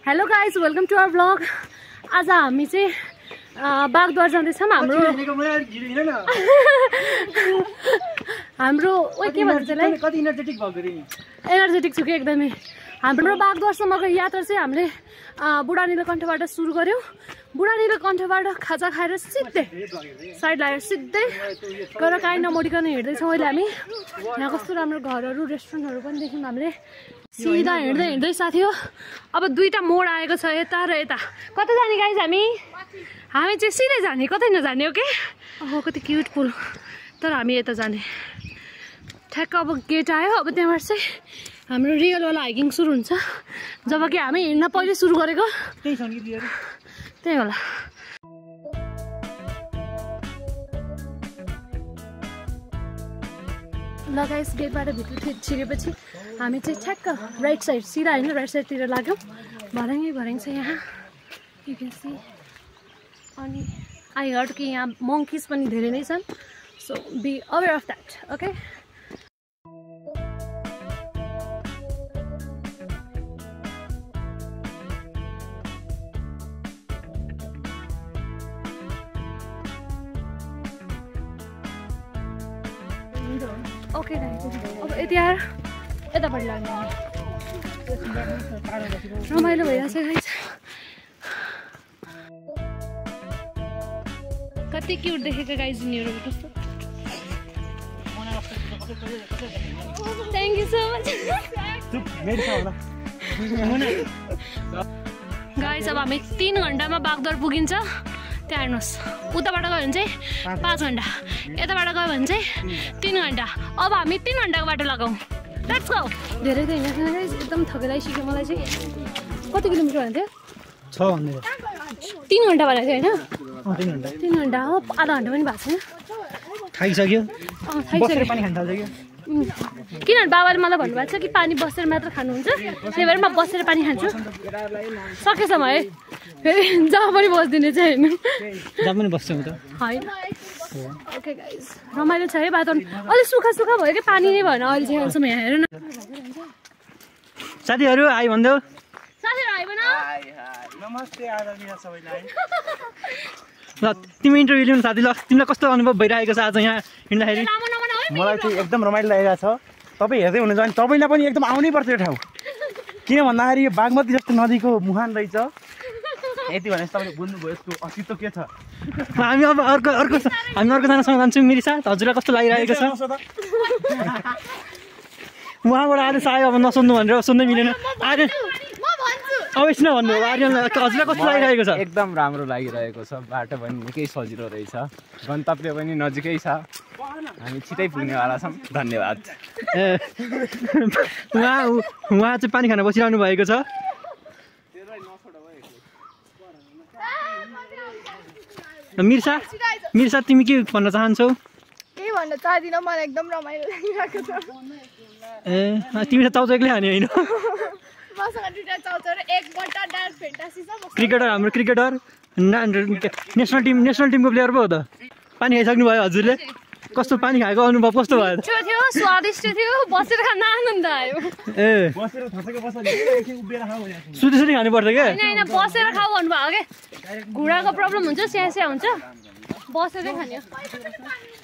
Hello guys welcome to our blog. आज हामी चाहिँ बागद्वार जाँदैछौँ। हाम्रो के भन्छ त्यसलाई कति एनर्जेटिक भएको रे नि एनर्जेटिक छु कि एकदमै। हाम्रो बागद्वारसम्मको यात्रा चाहिँ हामीले बुढा नीलकण्ठबाट सुरु गर्यौँ। बुढा नीलकण्ठबाट खाजा खाएर सिधै साइड लागेर सिधै गएर काहीँ नमोडिकन हिँड्दैछौँ। अहिले हामी यहाँ कस्तो राम्रो घरहरू रेस्टुरेन्टहरू पनि देख्यौँ हामीले। सिधा हिँड्दै हिँड्दै साथी हो। अब दुईटा मोड आएको छ यता र यता। कता जाने गाइज हामी चाहिँ सिधै जाने, कतै नजाने हो कि। अब कति क्युट पुल, तर हामी यता जाने। ठ्याक्क अब गेट आयो। अब त्यहाँबाट चाहिँ हाम्रो रियलवाला हाइकिङ सुरु हुन्छ। जब कि हामी हिँड्न पहिले सुरु गरेको त्यही होला। ल गाइस गेटबाट भित्र छिरेपछि हामी चाहिँ ठ्याक्क राइट साइड सिधा होइन राइट साइडतिर लाग्यौँ। भर्याङ छ यहाँ यु क्यान सी। अनि आई हर्ड कि यहाँ मङ्किज पनि धेरै नै छन्, so be aware of that. Okay okay अब यति आएर यतापट्टि लाग्ने रमाइलो भइरहेछ गाइस। कति क्युट देखेको गाइस यिनीहरू कस्तो। Thank you so much guys. अब हामी 3 घन्टामा बागद्वार पुगिन्छ। त्यहाँ हेर्नुहोस्, उताबाट गयो भने चाहिँ 5 घन्टा, यताबाट गयो भने चाहिँ 3 घन्टा। अब हामी 3 घन्टाको बाटो लगाउँ। Let's go. धेरै त हिँडेको छैन गाइस, एकदम थकाइसक्यो मलाई चाहिँ। कति किलोमिटर भन्थ्यो? 6 भन्दै 3 घन्टा भनेको थियो होइन? 3 3 घन्टा घन्टा हो, आधा घन्टा पनि भएको छैन। खाइसक्यो, बसेर पानी खान थाल्छ क्या। किनभने बाबाले मलाई भन्नुभएको छ कि पानी बसेर मात्र खानुहुन्छ, त्यही भएर म बसेर पानी खान्छु सकेसम्म है। फेरि जहाँ पनि बस्दिने चाहिँ होइन, जहाँ पनि बस्छौँ त होइन। ओके गाइस रमाइलो छ है वातावरण। अलिक सुक्खा भयो कि पानी नै भएन अहिले चाहिँ अहिलेसम्म। यहाँ हेर न साथीहरू आइ भन्देऊ। साथीहरू आइ भन। नमस्ते आदरणीय सबैलाई। ल तिमी इन्टरभ्यू लिनु साथी। ल तिमीलाई कस्तो अनुभव भइरहेको छ आज यहाँ हिँड्दाखेरि? मलाई चाहिँ एकदम रमाइलो लागेको छ। तपाईँ हेर्दै हुनुहुन्छ भने तपाईँलाई पनि एकदम आउनै पर्छ यो ठाउँ। किन भन्दाखेरि यो बागमती जस्तो नदीको मुहान रहेछ। यति भने तपाईँले बुझ्नुभयो यसको अस्तित्व के छ। हामी अब अर्कोजनासँग जान्छौँ। मेरो साथ हजुरलाई कस्तो लागिरहेको छ? उहाँबाट आज सायद अब नसोध्नु भनेर सोध्नै मिलेन। आज अब यसो नभन्नु हजुरलाई कस्तो लागिरहेको छ? एकदम राम्रो लागिरहेको छ। बाटो पनि निकै सजिलो रहेछ, गन्तव्य पनि नजिकै छ। हामी छिटै पुग्नेवाला छौँ। धन्यवाद। उहाँ चाहिँ पानी खान बसिरहनु भएको छ। मिर्सा तिमी के भन्न चाहन्छौ? केही भन्न चाहदिनँ, मलाई एकदम रमाइलो लागिरहेको छ। तिमी त चाउचाउ एक्लै खाने होइन? मसँग दुईटा चाउचाउ र एक बट्टा डान्स फेन्टासी छ। क्रिकेटर, हाम्रो क्रिकेटर नेसनल टिमको प्लेयर पो हो त। पानी खाइसक्नु भयो हजुरले? कस्तो पानी खाएको अनुभव कस्तो भयो? थियो स्वादिष्ट थियो, बसेर खान आनन्द आयो। ए सुती खानुपर्छ क्या? होइन बसेर खाऊ भन्नुभयो क्या। घुँडाको प्रब्लम हुन्छ, स्यास्या हुन्छ, बसेरै खाने हो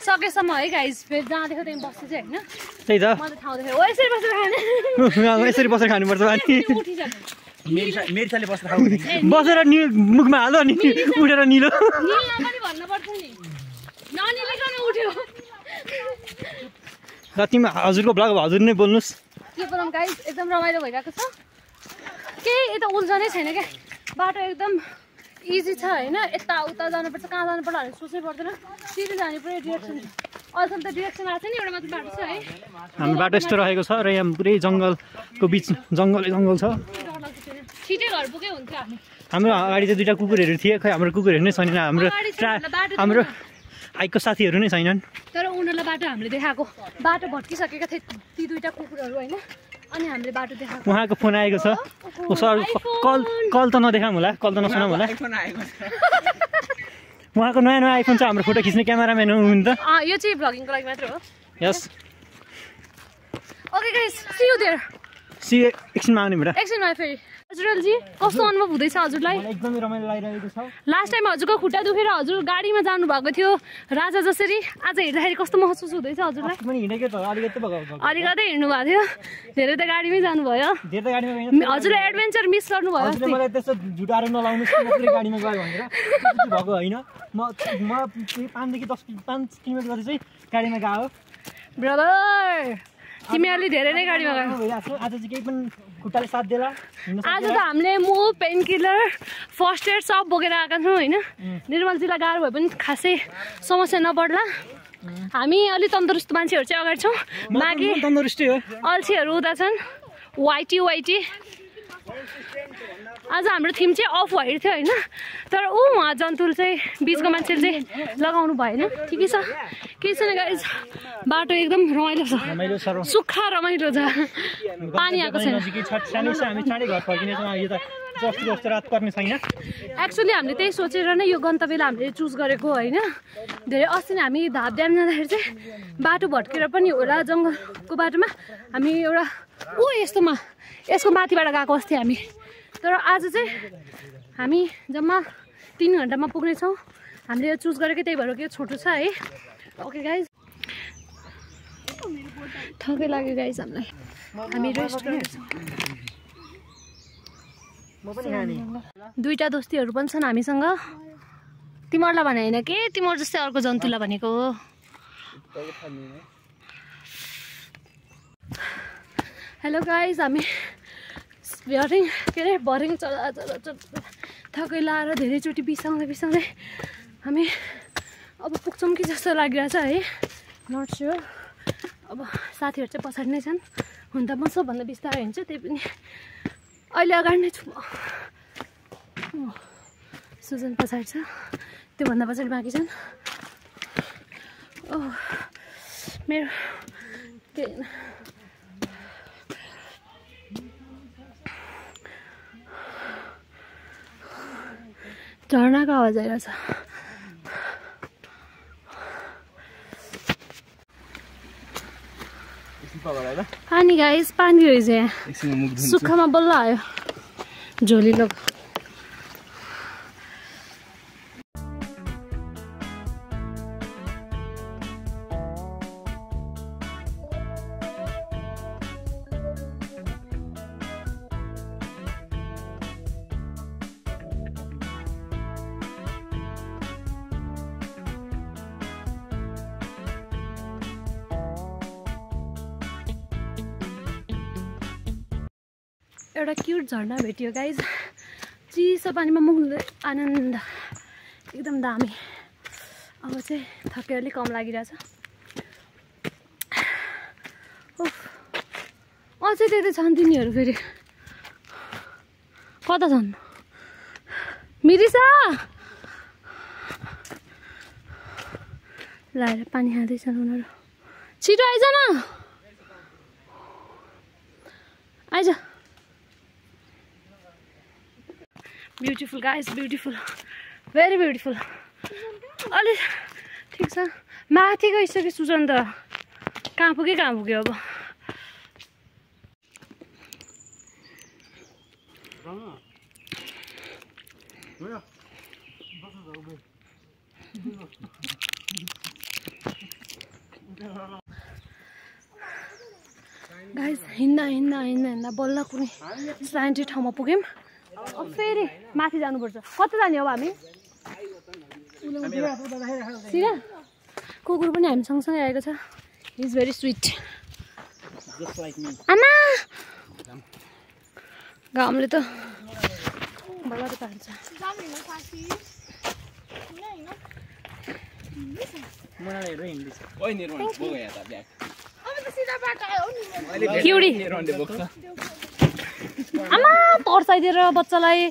सकेसम्म है गाइस। फेरि जहाँ देख्यो त्यहीँ बस्छ चाहिँ होइन। त्यही त म त ठाउँ देखेँ यसरी बसेर खाने। यसरी बसेर खानुपर्छ पानी। मेरिसाले बसेर खाऊ बसेर मुखमा हाल्यो अनि उठेर निलो पनि भन्नुपर्छ नि, ननिलिकन उठ्यो। र तिमी हजुरको ब्लग हजुर नै बोल्नुहोस्। के बोलौँ गाइस, एकदम रमाइलो भइरहेको छ। केही यता उल्झनै छैन क्या। बाटो एकदम इजी छ होइन। यताउता जानुपर्छ, कहाँ जानुपर्छ भनेर सोच्नै पर्दैन, सिधै जाने पुरै डिरेक्सन। अहिलेसम्म त डिरेक्सन आएको छ नि, एउटा मात्र बाटो छ है। हाम्रो बाटो यस्तो रहेको छ र यहाँ पुरै जङ्गलको बिच जङ्गल छ। छिटै घर पुगै हुन्छ हामी। हाम्रो अगाडि चाहिँ 2टा कुकुरहरू थिए, खै हाम्रो कुकुरहरू नै छैनन्। हाम्रो आइको साथीहरू नै छैनन्। तर उनीहरूलाई बाटो हामीले देखाएको, बाटो भट्किसकेका थिए ती 2टा कुकुरहरू होइन। अनि हामीले बाटो देखाएको। उहाँको फोन आएको छ। सर कल त नदेखाऊँ होला, कल त नसुनाऊँ होला। उहाँको नयाँ आइफोन छ। हाम्रो फोटो खिच्ने क्यामेराम्यान हो नि त। यो चाहिँ भ्लगिङको लागि मात्र हो। यस Okay guys, see you there. See you एकछिनमा आउने बेला। एकछिनमा फेरि हजुरजी कस्तो अनुभव हुँदैछ हजुरलाई? एकदमै रमाइलो लागिरहेको छ। लास्ट टाइम हजुरको खुट्टा दुखेर हजुर गाडीमा जानु भएको थियो राजा जसरी, आज हिँड्दाखेरि कस्तो महसुस हुँदैछ हजुरलाई? पनि हिँडेकै त अलिकति अलिकति हिँड्नु भएको थियो, धेरै त गाडीमै जानुभयो। धेरै त गाडीमा गएन। हजुरले एडभेन्चर मिस गर्नुभयो। हजुरले मलाई त्यस्तो झुटाएर नलाउनुहोस् म पुरै गाडीमा गयो भनेर त्यस्तो भएको होइन। म 5 देखि 5 किलोमिटर गरी चाहिँ गाडीमा गयो। ब्रदर तिमीहरूले धेरै नै गाडीमा गयो। आज चाहिँ केही पनि खुट्टाले साथ दिएला। आज त हामीले पेन किलर फर्स्ट एड सब बोकेर आएका छौँ होइन। निर्मलजीलाई गाह्रो भए पनि खासै समस्या नपर्ला। हामी अलि तन्दुरुस्त मान्छेहरू चाहिँ अगाडि छौँ, बाँकी तन्दुरुस्तै हो। अल्छीहरू उता छन् वाइटी। आज हाम्रो थिम चाहिँ अफ वाइट थियो होइन, तर उहाँ जन्तुल चाहिँ बिचको मान्छेले चाहिँ लगाउनु भएन। ठिकै छ, केही छैन गाइज। बाटो एकदम रमाइलो छ, सुक्खा रमाइलो छ, पानी आएको छैन। एक्चुअली हामीले त्यही सोचेर नै यो गन्तव्यलाई हामीले चुज गरेको होइन। धेरै अस्ति नै हामी धाप ड्याम जाँदाखेरि चाहिँ बाटो भट्केर पनि होला, जङ्गलको बाटोमा हामी एउटा यसको माथिबाट गएको अस्ति हामी। तर आज चाहिँ हामी जम्मा 3 घन्टामा पुग्नेछौँ। हामीले यो चुज गरेकै त्यही भएर के छोटो छ है। ओके गाइज, थकै लाग्यो गाइज हामीलाई, हामी रेस्ट गर्दैछौँ। 2टा दोस्तीहरू पनि छन् हामीसँग। तिमीहरूलाई भने होइन के, तिमीहरू जस्तै अर्को जन्तुलाई भनेको हो। हेलो गाइज, हामी भरिङ चढ्दा थकै लाएर धेरैचोटि बिसाउँदै हामी अब पुग्छौँ कि जस्तो लागिरहेछ है। Not sure. अब साथीहरू चाहिँ पछाडि नै छन्। हुन त म सबभन्दा बिस्तारै हिँड्छु, त्यही पनि अहिले अगाडि नै छु म। सुजन पछाडि छ, त्योभन्दा पछाडि बाँकी छन्। मेरो के झर्नाको आवाज आइरहेछ। पानी गाइस, पानी रहेछ यहाँ, सुक्खामा बल्ल आयो झोली लोक। एउटा क्युट झर्ना भेट्यो गाइज। चिसो पानीमा मुग्दै आनन्द एकदम दामी। अब चाहिँ थकै अलिक कम लागिरहेछ। अझै त्यतै छन् तिनीहरू, फेरि कता छन्? मिरिसा लाएर पानी खाँदैछन् उनीहरू। छिटो आइज न, आइज। Beautiful guys, beautiful, very beautiful. अलि ठिक छ, माथि गइसक्यो सुजन त। कहाँ पुग्यो अब। गाइस हिँड्दा बल्ल कुनै स्लान्टी ठाउँमा पुग्यौँ। अब फेरि माथि जानुपर्छ। कता जाने अब हामी? सिधा कुकुर पनि हामी सँगसँगै आएको छ। Is very sweet. आमा घामले त बल्ल पार्छ। आमा तर्साइदिएर बच्चालाई।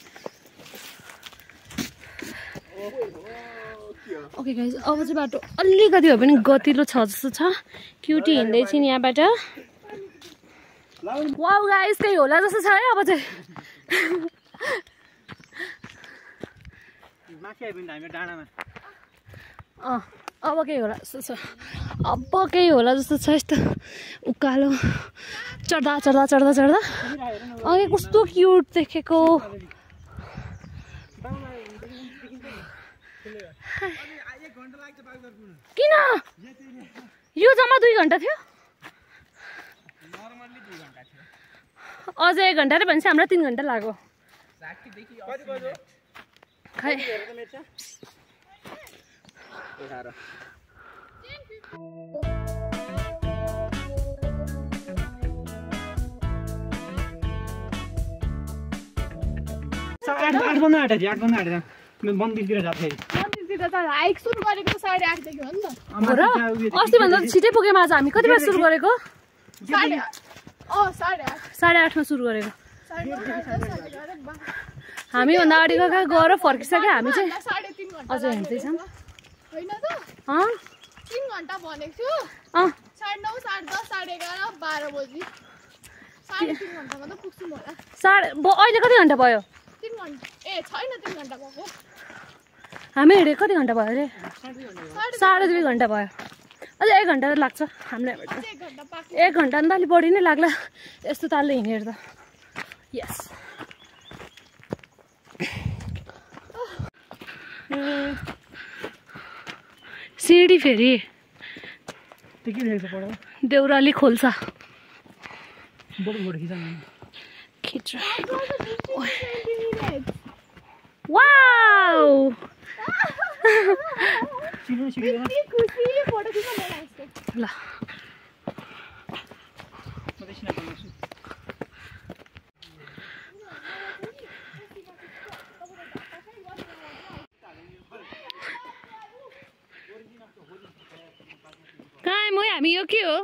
ओके गाइज, अब चाहिँ बाटो अलिकति भए पनि गतिलो छ जस्तो छ। क्युटी हिँड्दैछन् यहाँबाट। वाउ गाइज, केही होला जस्तो छ है अब चाहिँ। अब केही होला जस्तो छ। अब केही होला जस्तो छ। यस्तो उकालो चढ्दा अघि कस्तो क्युट देखेको किन यो जम्मा 2 घण्टा थियो अझ 1 घण्टा रे भनेपछि हामीलाई 3 घण्टा लाग्यो खै आठ बन्द आँटेको थियो मन्दिरतिर जान्छ मन्दिरतिर त हाइक सुरु गरेको 8:30 देखि हो नि त अस्ति भन्दा छिटै पुग्यौँ आज हामी कति बेला सुरु गरेको 8:30 मा सुरु गरेको हामी भन्दा अगाडि गएर फर्किसक्यो हामी चाहिँ 3.5 घण्टा अझै हिँड्दैछौँ होइन त 3 घण्टा भनेको छु 9:30 10:30 11:30 12 बजी 3.5 घण्टामा त पुग्छु म अहिले कति घण्टा भयो 3 घण्टा ए छैन 3 घण्टा भएको हामी हिँडेको कति घण्टा भयो अरे 2.5 घण्टा भयो अझै 1 घण्टा त लाग्छ हामीलाई 1 घण्टा नि त अलिक बढी नै लाग्ला यस्तो तालले हिँडेर त यस सिडी फेरि देउराली खोल्छ खिच वाउ ल कहाँ म हामी यो के हो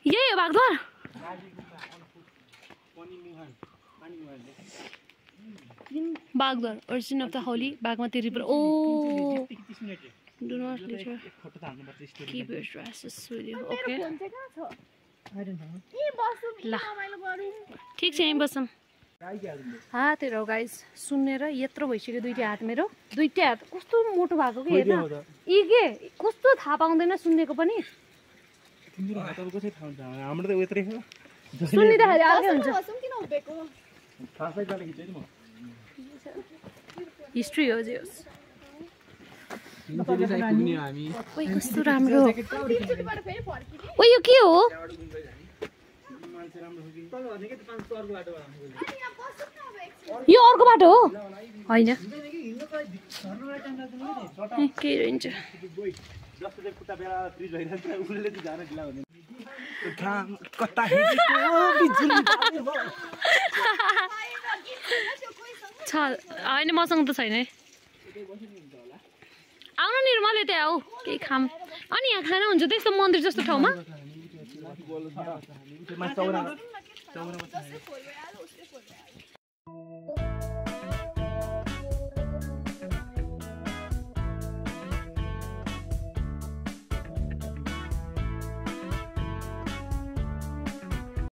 यही हो Bagdwar Bagdwar origin of the holy Bagmati river ओ do not litter keep your dresses with you okay ल ठीक छ यहीँ बसौँ हातहरू हो गाइस सुनेर यत्रो भइसक्यो दुईटै हात मेरो दुईटै हात कस्तो मोटो भएको कि हेर्न यी के कस्तो थाहा पाउँदैन सुन्नेको पनि सुन्निँदाखेरि अर्कै हुन्छ हिस्ट्री हो जे होस् ओइ कस्तो राम्रो ओ यो के हो यो अर्को बाटो हो होइन के रहन्छ होइन मसँग त छैन है आउन नि मैले त्यहाँ आऊ केही खाम अनि यहाँ खाना हुन्छ त्यस्तो मन्दिर जस्तो ठाउँमा